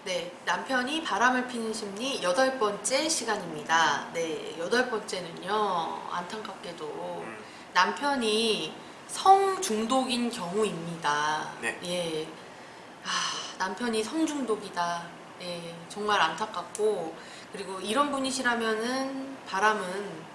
네, 남편이 바람을 피는 심리 8번째 시간입니다. 네, 8번째는요, 안타깝게도 남편이 성중독인 경우입니다. 네. 예. 남편이 성중독이다. 예, 정말 안타깝고, 그리고 이런 분이시라면은 바람은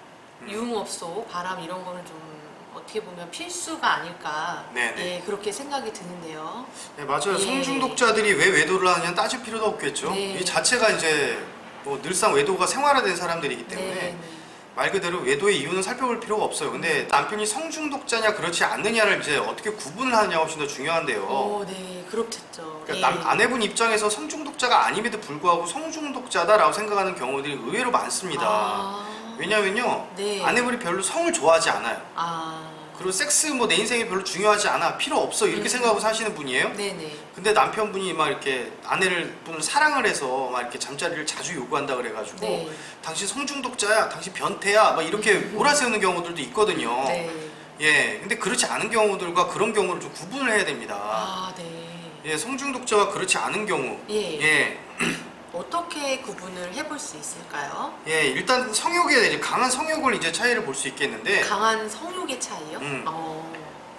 유흥업소, 바람 이런 거는 좀 어떻게 보면 필수가 아닐까. 네네. 예, 그렇게 생각이 드는데요. 네, 맞아요. 예. 성중독자들이 왜 외도를 하느냐 따질 필요도 없겠죠. 네. 이 자체가 이제 뭐 늘상 외도가 생활화된 사람들이기 때문에 네. 말 그대로 외도의 이유는 살펴볼 필요가 없어요. 근데 남편이 성중독자냐 그렇지 않느냐를 이제 어떻게 구분을 하느냐가 훨씬 더 중요한데요. 네, 그렇겠죠. 그러니까 예. 아내분 입장에서 성중독자가 아님에도 불구하고 성중독자다라고 생각하는 경우들이 의외로 많습니다. 왜냐면요, 네. 아내분이 별로 성을 좋아하지 않아요. 그리고 섹스 뭐 내 인생에 별로 중요하지 않아, 필요 없어 이렇게 생각하고 사시는 분이에요. 네네. 근데 남편분이 막 이렇게 분을 사랑을 해서 막 이렇게 잠자리를 자주 요구한다 그래가지고 네. 당신 성중독자야, 당신 변태야, 막 이렇게 몰아세우는 경우들도 있거든요. 네. 예, 근데 그렇지 않은 경우들과 그런 경우를 좀 구분을 해야 됩니다. 네. 예, 성중독자와 그렇지 않은 경우. 예. 예. 어떻게 구분을 해볼 수 있을까요? 예, 일단 성욕에 이제 강한 성욕을 이제 차이를 볼 수 있겠는데, 강한 성욕의 차이요?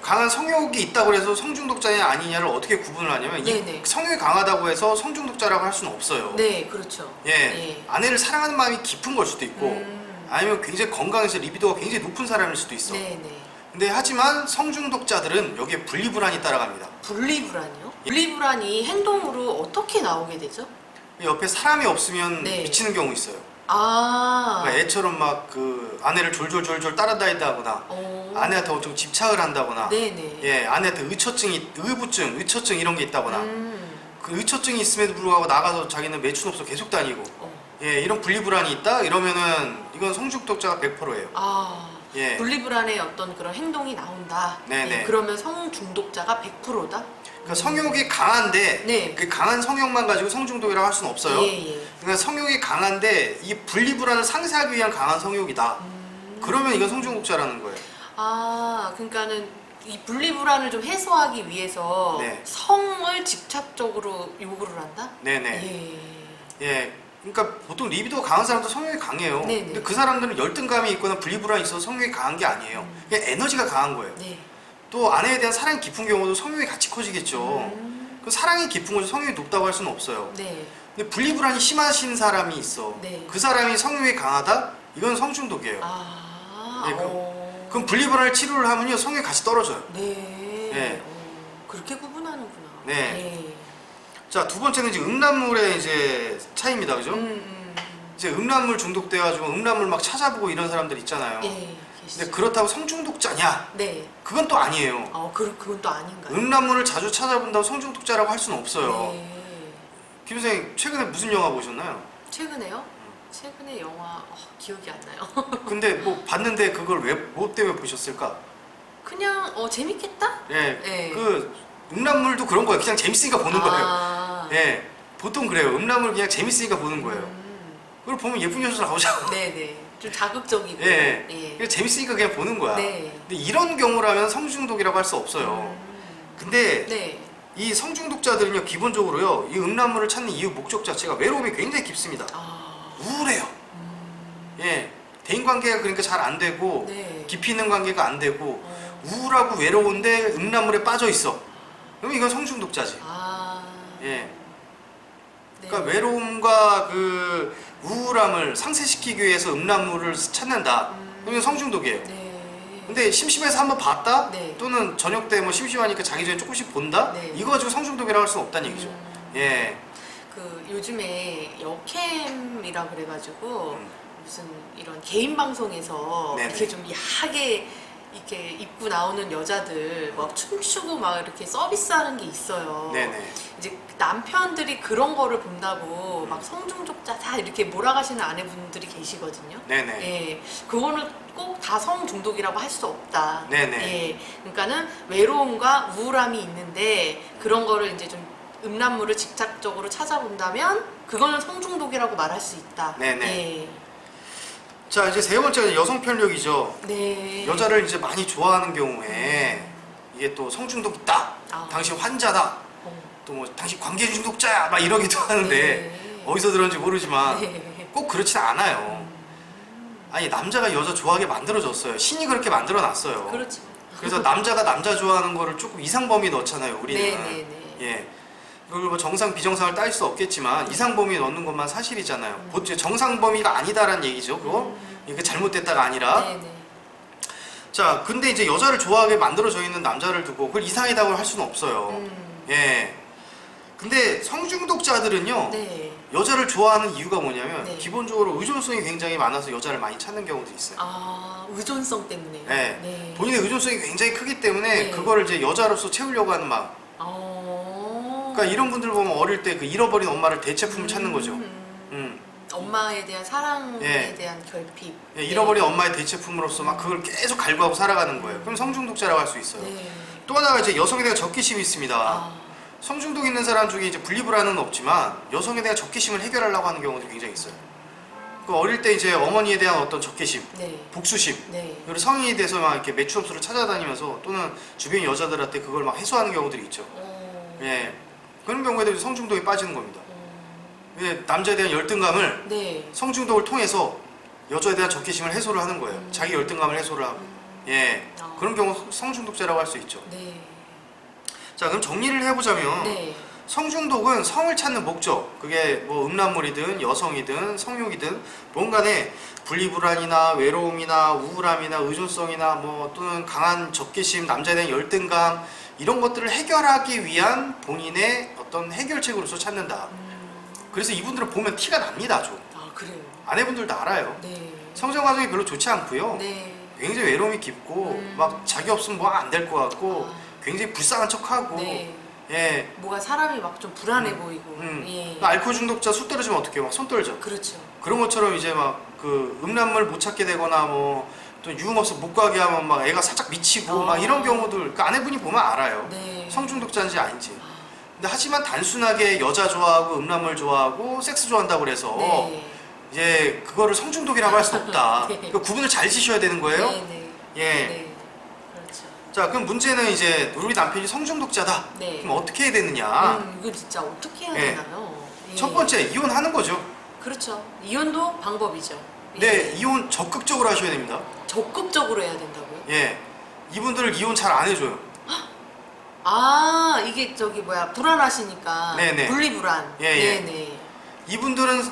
강한 성욕이 있다고 해서 성중독자냐 아니냐를 어떻게 구분을 하냐면, 네네. 이 성욕이 강하다고 해서 성중독자라고 할 수는 없어요. 네, 그렇죠. 예, 아내를 사랑하는 마음이 깊은 걸 수도 있고, 아니면 굉장히 건강해서 리비도가 굉장히 높은 사람일 수도 있어. 네네. 근데 하지만 성중독자들은 여기에 분리불안이 따라갑니다. 분리불안이요? 분리불안이 행동으로 어떻게 나오게 되죠? 옆에 사람이 없으면 네. 미치는 경우 있어요. 그러니까 애처럼 막 그 아내를 졸졸졸졸 따라다닌다거나, 아내한테 엄청 집착을 한다거나, 네네. 예, 아내한테 의처증 이런 게 있다거나, 그 의처증이 있음에도 불구하고 나가서 자기는 매춘업소 계속 다니고, 예, 이런 분리불안이 있다 이러면은 이건 성중독자가 100%예요. 예. 분리불안의 어떤 그런 행동이 나온다. 네네. 네, 그러면 성중독자가 100%다? 그러니까 성욕이 강한데, 네. 그 강한 성욕만 가지고 성중독이라고 할 수는 없어요. 예. 그러니까 성욕이 강한데 이 분리불안을 상쇄하기 위한 강한 성욕이다. 그러면 이건 성중독자라는 거예요. 그러니까는 이 분리불안을 좀 해소하기 위해서 네. 성을 집착적으로 요구를 한다? 네네. 예. 그러니까 보통 리비도가 강한 사람도 성욕이 강해요. 네네. 근데 그 사람들은 열등감이 있거나 분리불안이 있어서 성욕이 강한 게 아니에요. 그냥 에너지가 강한 거예요. 네. 또 아내에 대한 사랑이 깊은 경우도 성욕이 같이 커지겠죠. 그 사랑이 깊은 거죠. 성욕이 높다고 할 수는 없어요. 네. 근데 분리불안이 심하신 사람이 있어. 네. 그 사람이 성욕이 강하다? 이건 성중독이에요. 예, 그럼 분리불안을 치료를 하면요, 성욕이 같이 떨어져요. 네. 예. 그렇게 구분하는구나. 네. 자, 두 번째는 이제 음란물의 이제 차이입니다. 그죠? 이제 음란물 중독돼가지고 음란물 막 찾아보고 이런 사람들 있잖아요. 예. 근데 그렇다고 성중독자냐? 네. 그건 또 아니에요. 그건 또 아닌가요? 음란물을 자주 찾아본다고 성중독자라고 할 수는 없어요. 네. 김 선생님, 최근에 무슨 영화 보셨나요? 최근에요? 최근에 영화 기억이 안 나요. 근데 뭐 봤는데 그걸 뭐 때문에 보셨을까? 그냥 재밌겠다? 예, 네. 그 음란물도 그런 거예요. 그냥 재밌으니까 보는 거예요. 예, 보통 그래요. 음란물 그냥 재밌으니까 보는 거예요. 그걸 보면 예쁜 여자 나오잖아. 네네. 좀 자극적이고. 예, 예. 그냥 재밌으니까 그냥 보는 거야. 네. 근데 이런 경우라면 성중독이라고 할 수 없어요. 근데 네. 이 성중독자들은요, 기본적으로요, 이 음란물을 찾는 이유 목적 자체가 외로움이 굉장히 깊습니다. 우울해요. 예, 대인관계가 그러니까 잘 안 되고, 네. 깊이 있는 관계가 안 되고, 우울하고 외로운데 음란물에 빠져 있어. 그럼 이건 성중독자지. 예. 그러니까 네. 외로움과 그 우울함을 상쇄시키기 위해서 음란물을 찾는다. 그러면 성중독이에요. 네. 근데 심심해서 한번 봤다? 네. 또는 저녁 때 뭐 심심하니까 자기 전에 조금씩 본다? 네. 이거 가지고 성중독이라고 할 수는 없다는 얘기죠. 예. 그 요즘에 여캠이라 그래가지고 무슨 이런 개인 방송에서 네네. 이렇게 좀 야하게 이렇게 입고 나오는 여자들 막 춤추고 막 이렇게 서비스하는 게 있어요. 네네. 이제 남편들이 그런 거를 본다고 막 성중독자다 이렇게 몰아가시는 아내분들이 계시거든요. 네네. 예, 그거는 꼭 다 성중독이라고 할 수 없다. 네네. 예, 그러니까는 외로움과 우울함이 있는데 그런 거를 이제 좀 음란물을 직접적으로 찾아본다면 그거는 성중독이라고 말할 수 있다. 네네. 예. 자, 이제 세 번째는 여성 편력이죠. 네. 여자를 이제 많이 좋아하는 경우에 이게 또 성중독 있다. 당신 환자다. 또 뭐 당신 관계 중독자야 막 이러기도 하는데 네. 어디서 들었는지 모르지만 네. 꼭 그렇진 않아요. 아니 남자가 여자 좋아하게 만들어졌어요. 신이 그렇게 만들어놨어요. 그렇죠. 그래서 남자가 남자 좋아하는 거를 조금 이상 범위 넣잖아요. 우리는. 네네네. 예. 그걸 뭐 정상 비정상을 따질 수 없겠지만 이상 범위 넣는 것만 사실이잖아요. 정상 범위가 아니다라는 얘기죠. 그거 이게 잘못됐다가 아니라. 네네. 자, 근데 이제 여자를 좋아하게 만들어져 있는 남자를 두고 그걸 이상이라고 할 수는 없어요. 예. 근데 성중독자들은요. 네. 여자를 좋아하는 이유가 뭐냐면 네. 기본적으로 의존성이 굉장히 많아서 여자를 많이 찾는 경우도 있어요. 아, 의존성 때문에. 네. 네. 본인의 의존성이 굉장히 크기 때문에 네. 그거를 이제 여자로서 채우려고 하는 마음. 그러니까 이런 분들 보면 어릴 때 그 잃어버린 엄마를 대체품을 찾는 거죠. 엄마에 대한 사랑에 예. 대한 결핍. 예, 잃어버린 엄마의 대체품으로서 막 그걸 계속 갈구하고 살아가는 거예요. 그럼 성중독자라고 할 수 있어요. 네. 또 하나가 이제 여성에 대한 적개심이 있습니다. 아, 성중독 있는 사람 중에 이제 분리불안은 없지만 여성에 대한 적개심을 해결하려고 하는 경우도 굉장히 있어요. 그 어릴 때 이제 어머니에 대한 어떤 적개심, 네. 복수심, 네. 그리고 성인이 돼서 막 이렇게 매추업소를 찾아다니면서 또는 주변 여자들한테 그걸 막 해소하는 경우들이 있죠. 예, 그런 경우에도 성중독에 빠지는 겁니다. 예, 남자에 대한 열등감을 네. 성중독을 통해서 여자에 대한 적개심을 해소를 하는 거예요. 자기 열등감을 해소를 하고. 예, 그런 경우 성중독자라고 할 수 있죠. 네. 자, 그럼 정리를 해보자면 네. 성중독은 성을 찾는 목적, 그게 뭐 음란물이든 여성이든 성욕이든 뭔간에 분리불안이나 외로움이나 우울함이나 의존성이나 뭐 또는 강한 적개심, 남자에 대한 열등감 이런 것들을 해결하기 위한 본인의 어떤 해결책으로서 찾는다. 그래서 이분들은 보면 티가 납니다, 좀. 아, 그래요. 아내분들도 알아요. 네. 성장 과정이 별로 좋지 않고요. 네. 굉장히 외로움이 깊고 막 자기 없으면 뭐 안 될 것 같고 굉장히 불쌍한 척하고 네. 예. 뭐가 사람이 막 좀 불안해 보이고. 예. 그러니까 알코올 중독자 술 떨어지면 어떻게 막 손 떨죠. 그렇죠. 그런 것처럼 이제 막 그 음란물 못 찾게 되거나 뭐 또 유흥업소 못 가게 하면 막 애가 살짝 미치고 막 이런 경우들 그 아내분이 보면 알아요. 네. 성중독자인지 아닌지. 근데 하지만 단순하게 여자 좋아하고 음란물 좋아하고 섹스 좋아한다고 그래서 네. 이제 그거를 성중독이라고 할 수 없다. 네. 그 구분을 잘 지셔야 되는 거예요. 네. 네. 예. 네. 그렇죠. 자, 그럼 문제는 이제 우리 남편이 성중독자다. 네. 그럼 어떻게 해야 되느냐? 이거 진짜 어떻게 해야 예. 되나요? 예. 첫 번째 이혼하는 거죠. 그렇죠. 이혼도 방법이죠. 예. 네, 이혼 적극적으로 하셔야 됩니다. 적극적으로 해야 된다고요? 예, 이분들을 이혼 잘 안 해줘요. 아, 이게 저기 뭐야 불안하시니까 네네. 분리불안. 예, 예. 네네. 이분들은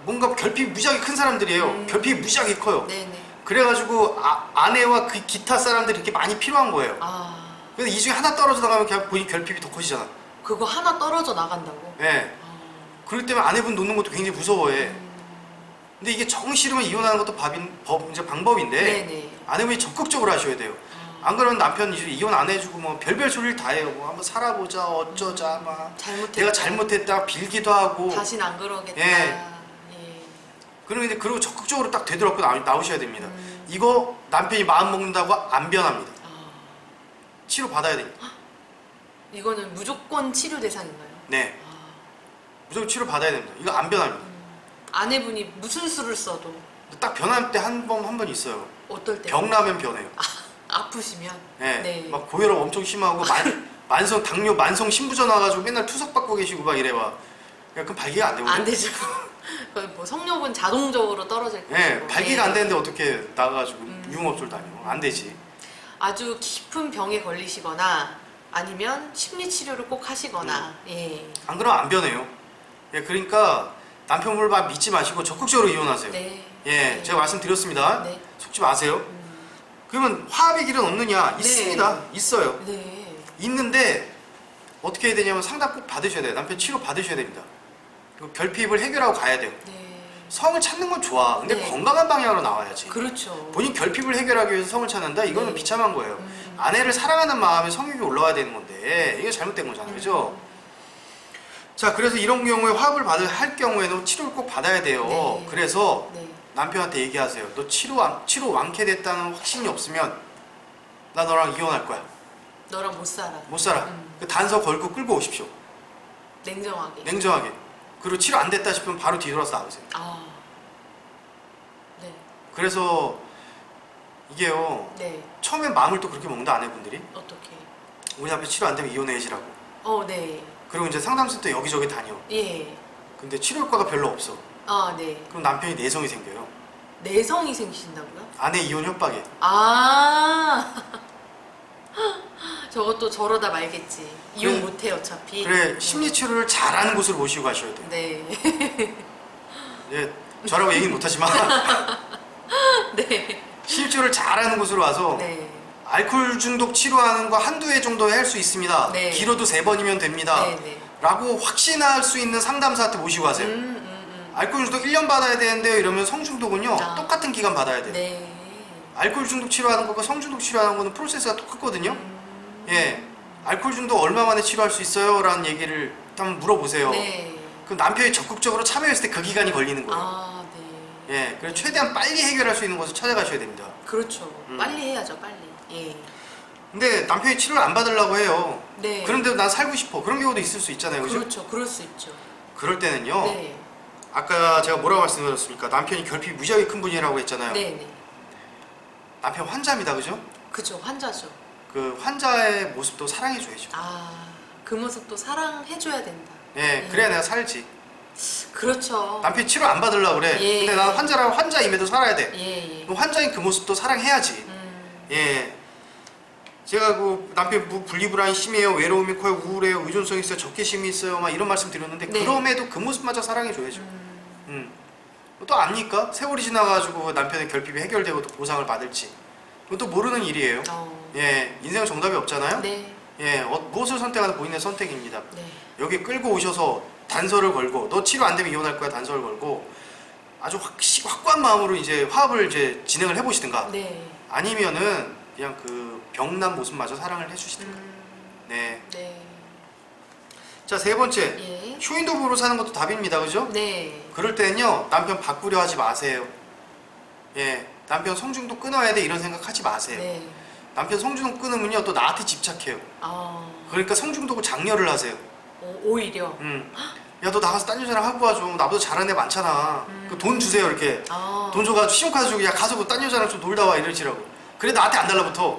뭔가 결핍이 무지하게 큰 사람들이에요. 결핍이 무지하게 커요. 네네. 그래가지고 아내와 그 기타 사람들이 이렇게 많이 필요한 거예요. 아, 그래서 이 중에 하나 떨어져 나가면 그냥 본인 결핍이 더 커지잖아. 그거 하나 떨어져 나간다고? 예. 그렇기 때문에 아내분 놓는 것도 굉장히 무서워해. 근데 이게 정 싫으면 이혼하는 것도 이제 방법인데 네네. 아내분이 적극적으로 하셔야 돼요. 안 그러면 남편 이제 이혼 안 해주고 뭐 별별 소리를 다 해요. 뭐 한번 살아보자 어쩌자 막 잘못했다. 내가 잘못했다 빌기도 하고. 다신 안 그러겠다. 예. 예. 그리고 적극적으로 딱 되돌아고 나오셔야 됩니다. 이거 남편이 마음 먹는다고 안 변합니다. 아, 치료 받아야 됩니다. 이거는 무조건 치료 대상인가요? 네, 아, 무조건 치료 받아야 됩니다. 이거 안 변합니다. 아내분이 무슨 수를 써도 딱 변할 때 한 번 있어요. 어떨 때? 병나면 변해요. 아프시면? 네, 네. 막 고혈압 엄청 심하고 만성 당뇨, 만성 신부전 와가지고 맨날 투석 받고 계시고 막 이래 봐. 그럼 발기가 안 되거든요. 안 되죠. 그건 뭐 성욕은 자동적으로 떨어질 거고. 네, 발기가 네. 안 되는데 어떻게 나가가지고 유흥업소를 다니고 안 되지. 아주 깊은 병에 걸리시거나 아니면 심리 치료를 꼭 하시거나. 예. 안 그러면 안 변해요. 예, 그러니까 남편분을 막 믿지 마시고 적극적으로 이혼하세요. 네. 예, 네. 제가 말씀드렸습니다. 네. 속지 마세요. 그러면 화합의 길은 없느냐? 네. 있습니다. 있어요. 네. 있는데 어떻게 해야 되냐면 상담 꼭 받으셔야 돼요. 남편 치료 받으셔야 됩니다. 그리고 결핍을 해결하고 가야 돼요. 네. 성을 찾는 건 좋아. 근데 네. 건강한 방향으로 나와야지. 그렇죠. 본인 결핍을 해결하기 위해서 성을 찾는다? 이거는 네. 비참한 거예요. 아내를 사랑하는 마음에 성욕이 올라와야 되는 건데 이게 잘못된 거잖아요. 그죠? 자, 그래서 이런 경우에 화합을 할 경우에는 치료를 꼭 받아야 돼요. 네. 그래서 네. 남편한테 얘기하세요. 너 치료 완쾌됐다는 확신이 없으면 나 너랑 이혼할 거야. 너랑 못 살아. 못 살아. 그 단서 걸고 끌고 오십시오. 냉정하게. 냉정하게. 그리고 치료 안 됐다 싶으면 바로 뒤돌아서 나오세요. 아. 네. 그래서 이게요. 네. 처음엔 마음을 또 그렇게 먹는다 아내분들이. 어떻게? 우리 남편 치료 안 되면 이혼해야지라고. 네. 그리고 이제 상담센터 여기저기 다녀. 예. 근데 치료 효과가 별로 없어. 아, 네. 그럼 남편이 내성이 생겨요. 내성이 생기신다고요? 아내 이혼 협박에. 아. 저것도 저러다 말겠지. 이혼 그래. 못해 어차피. 그래, 심리 치료를 잘하는 곳으로 모시고 가셔야 돼. 네. 예, 저라고 얘기는 못하지만 네. 심리 치료를 잘하는 곳으로 와서 네. 알코올 중독 치료하는 거 한두 해 정도 할 수 있습니다. 네. 길어도 3번이면 됩니다. 네. 네. 라고 확신할 수 있는 상담사한테 모시고 가세요. 알코올 중독 1년 받아야 되는데요. 이러면 성중독은요. 아. 똑같은 기간 받아야 돼요. 네. 알코올 중독 치료하는 것과 성중독 치료하는 거는 프로세스가 똑같거든요. 예, 알코올 중독 얼마 만에 치료할 수 있어요? 라는 얘기를 한번 물어보세요. 네. 그럼 남편이 적극적으로 참여했을 때 그 기간이 걸리는 거예요. 아, 네. 예, 그래서 최대한 빨리 해결할 수 있는 곳을 찾아가셔야 됩니다. 그렇죠. 빨리 해야죠, 빨리. 예. 근데 남편이 치료를 안 받으려고 해요. 네. 그런데도 난 살고 싶어. 그런 경우도 있을 수 있잖아요. 그죠? 그렇죠. 그럴 수 있죠. 그럴 때는요. 네. 아까 제가 뭐라고 말씀드렸습니까? 남편이 결핍이 무지하게 큰 분이라고 했잖아요. 네, 네. 남편 환자입니다. 그죠? 그죠. 환자죠. 그 환자의 모습도 사랑해줘야죠. 아, 그 모습도 사랑해줘야 된다. 예, 그래야 내가 살지. 그렇죠. 남편이 치료 안 받으려고 그래. 예. 근데 나는 환자라고 환자임에도 살아야 돼. 예, 예. 그럼 환자인 그 모습도 사랑해야지. 예. 제가 그 남편 분리불안이 심해요, 외로움이 커요, 우울해요, 의존성이 있어요, 적개심이 있어요, 막 이런 말씀 드렸는데 네. 그럼에도 그 모습마저 사랑해줘야죠. 또 압니까? 세월이 지나가지고 남편의 결핍이 해결되고 또 보상을 받을지 그건 또 모르는 일이에요. 예, 인생은 정답이 없잖아요. 네. 예, 무엇을 선택하는 본인의 선택입니다. 네. 여기 끌고 오셔서 단서를 걸고 너 치료 안 되면 이혼할 거야 단서를 걸고 아주 확고한 마음으로 이제 화합을 이제 진행을 해보시든가 네. 아니면은 그냥 그 병난 모습마저 사랑을 해주시든가. 네. 네. 자, 세 번째. 예. 쇼윈도우로 사는 것도 답입니다. 그죠? 네. 그럴 때는요 남편 바꾸려 하지 마세요. 예, 남편 성중독 끊어야 돼 이런 생각 하지 마세요. 네. 남편 성중독 끊으면요 또 나한테 집착해요. 아. 그러니까 성중독을 장려를 하세요. 오히려. 야, 너 나가서 딴 여자랑 하고 와줘. 나보다 잘하는 애 많잖아. 그 돈 주세요 이렇게. 아. 돈 줘가지고 신용카드 주고 야 가서 딴 여자랑 좀 놀다 와 이러시라고. 그래 나한테 안 달라붙어.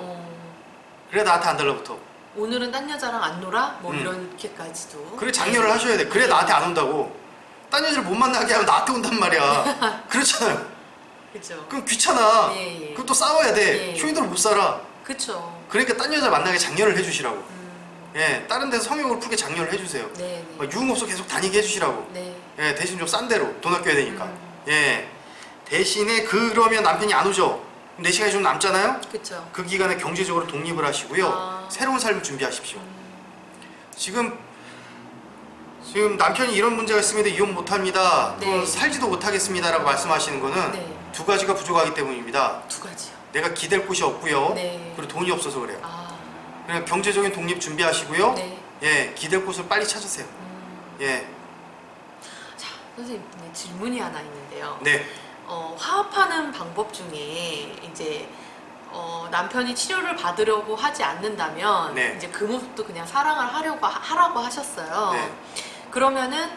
그래 나한테 안 달라붙어. 오늘은 딴 여자랑 안 놀아? 뭐 이렇게까지도. 그래 장려를 하셔야 돼. 그래 나한테 안 온다고. 딴 여자를 못 만나게 하면 나한테 온단 말이야. 그렇잖아요. 그죠. 그럼 귀찮아. 예, 예. 그럼 또 싸워야 돼. 예. 쇼윈도로 못 살아. 그쵸. 그러니까 딴 여자 만나게 장려를 해주시라고. 예, 다른 데서 성욕을 풀게 장려를 해주세요. 네. 네. 막 유흥업소 계속 다니게 해주시라고. 네. 예, 대신 좀 싼 데로 돈 아껴야 되니까. 예, 대신에 그러면 남편이 안 오죠. 그럼 4시간이 좀 남잖아요. 그쵸. 그 기간에 경제적으로 독립을 하시고요. 아. 새로운 삶을 준비하십시오. 지금 남편이 이런 문제가 있습니다. 이혼 못합니다. 네. 또 살지도 못하겠습니다라고 말씀하시는 거는 네. 두 가지가 부족하기 때문입니다. 두 가지요. 내가 기댈 곳이 없고요. 네. 그리고 돈이 없어서 그래요. 아. 그냥 경제적인 독립 준비하시고요. 네. 예, 기댈 곳을 빨리 찾으세요. 예, 자, 선생님 네, 질문이 하나 있는데요. 네, 화합하는 방법 중에 이제 남편이 치료를 받으려고 하지 않는다면 네. 이제 그 모습도 그냥 사랑을 하라고 하셨어요. 네. 그러면은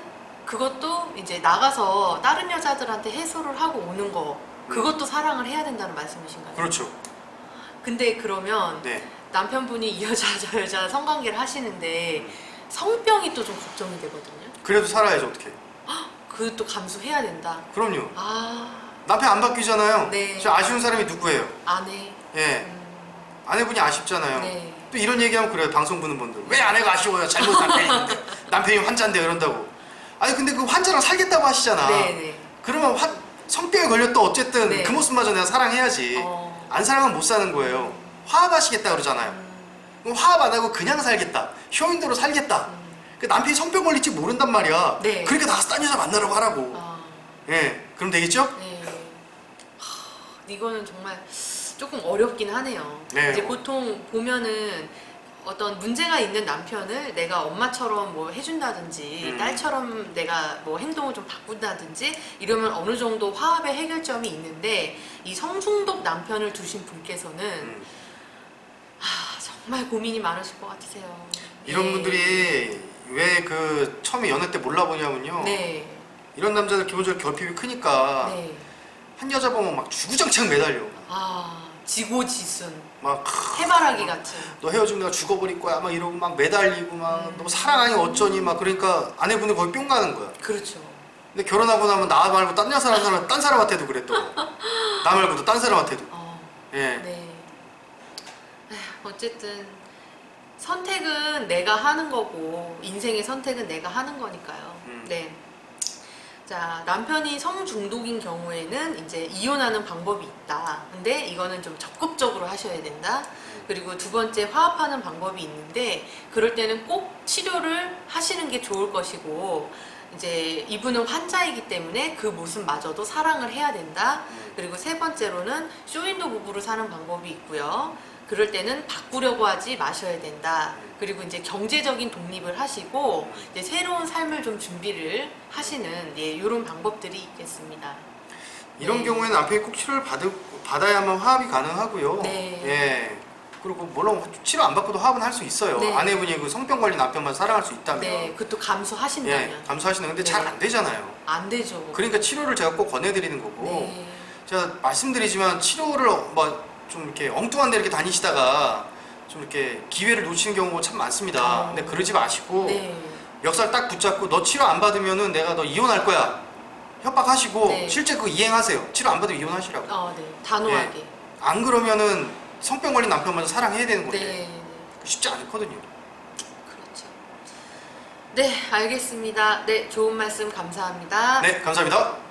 그것도 이제 나가서 다른 여자들한테 해소를 하고 오는 거 그것도 사랑을 해야 된다는 말씀이신가요? 그렇죠. 근데 그러면 네, 남편분이 이 여자 저 여자 성관계를 하시는데 성병이 또 좀 걱정이 되거든요. 그래도 살아야죠 어떻게? 그것도 감수해야 된다. 그럼요. 아, 남편 안 바뀌잖아요. 네. 저 아쉬운 사람이 누구예요? 아내. 예, 아내분이 아쉽잖아요. 네. 또 이런 얘기하면 그래요. 방송 보는 분들 왜 아내가 아쉬워요? 잘못 남편이 있는데 남편이 환자인데 이런다고. 아니 근데 그 환자랑 살겠다고 하시잖아. 네네. 그러면 성병에 걸렸다 어쨌든 네. 그 모습마저 내가 사랑해야지. 안 사랑하면 못 사는 거예요. 화합하시겠다 그러잖아요. 그럼 화합 안 하고 그냥 살겠다. 쇼윈도로 살겠다. 그 남편이 성병 걸릴지 모른단 말이야. 네. 그러니까 나가서 딴 여자 만나라고 하라고. 아, 예, 그럼 되겠죠? 네. 이거는 정말 조금 어렵긴 하네요. 네. 이제 보통 보면은 어떤 문제가 있는 남편을 내가 엄마처럼 뭐 해준다든지 딸처럼 내가 뭐 행동을 좀 바꾼다든지 이러면 어느 정도 화합의 해결점이 있는데 이 성중독 남편을 두신 분께서는 정말 고민이 많으실 것 같으세요. 이런 예. 분들이 왜 그 처음에 연애 때 몰라보냐면요. 네. 이런 남자들 기본적으로 결핍이 크니까 네. 한 여자 보면 막 주구장창 매달려. 아, 지고지순, 막 해바라기 같은. 너 헤어지면 내가 죽어버릴 거야 막 이러고 막 매달리고 막 너 사랑하니 어쩌니 막 그러니까 아내분이 거기 뿅 가는 거야. 그렇죠. 근데 결혼하고 나면 나 말고 딴 여자랑 딴 사람한테도 그래 또. 나 말고도 딴 사람한테도. 예. 네. 에휴, 어쨌든 선택은 내가 하는 거고 인생의 선택은 내가 하는 거니까요. 네. 자, 남편이 성중독인 경우에는 이제 이혼하는 방법이 있다. 근데 이거는 좀 적극적으로 하셔야 된다. 그리고 두 번째 화합하는 방법이 있는데 그럴 때는 꼭 치료를 하시는 게 좋을 것이고 이제 이분은 환자이기 때문에 그 모습마저도 사랑을 해야 된다. 그리고 세 번째로는 쇼윈도 부부로 사는 방법이 있고요. 그럴 때는 바꾸려고 하지 마셔야 된다. 그리고 이제 경제적인 독립을 하시고 이제 새로운 삶을 좀 준비를 하시는 이런 방법들이 있겠습니다. 이런 네. 경우에는 남편이 꼭 치료를 받아야만 화합이 가능하고요. 네. 예. 그리고 물론 치료 안 받고도 화합은 할 수 있어요. 네. 아내분이 그 성병 걸린 남편만 사랑할 수 있다면. 네, 그것도 감수하신다면 예, 감수하시는 근데 네. 잘 안 되잖아요. 안 되죠. 그러니까 치료를 제가 꼭 권해드리는 거고 네. 제가 말씀드리지만 치료를 뭐 좀 이렇게 엉뚱한 데 이렇게 다니시다가 좀 이렇게 기회를 놓치는 경우가 참 많습니다. 근데 그러지 마시고 네. 멱살 딱 붙잡고 너 치료 안 받으면은 내가 너 이혼할 거야 협박하시고 네. 실제 그거 이행하세요. 치료 안 받으면 이혼하시라고. 네. 단호하게. 안 그러면은 성병 걸린 남편만 사랑해야 되는 건데 네. 쉽지 않거든요. 그렇죠. 네, 알겠습니다. 네, 좋은 말씀 감사합니다. 네, 감사합니다.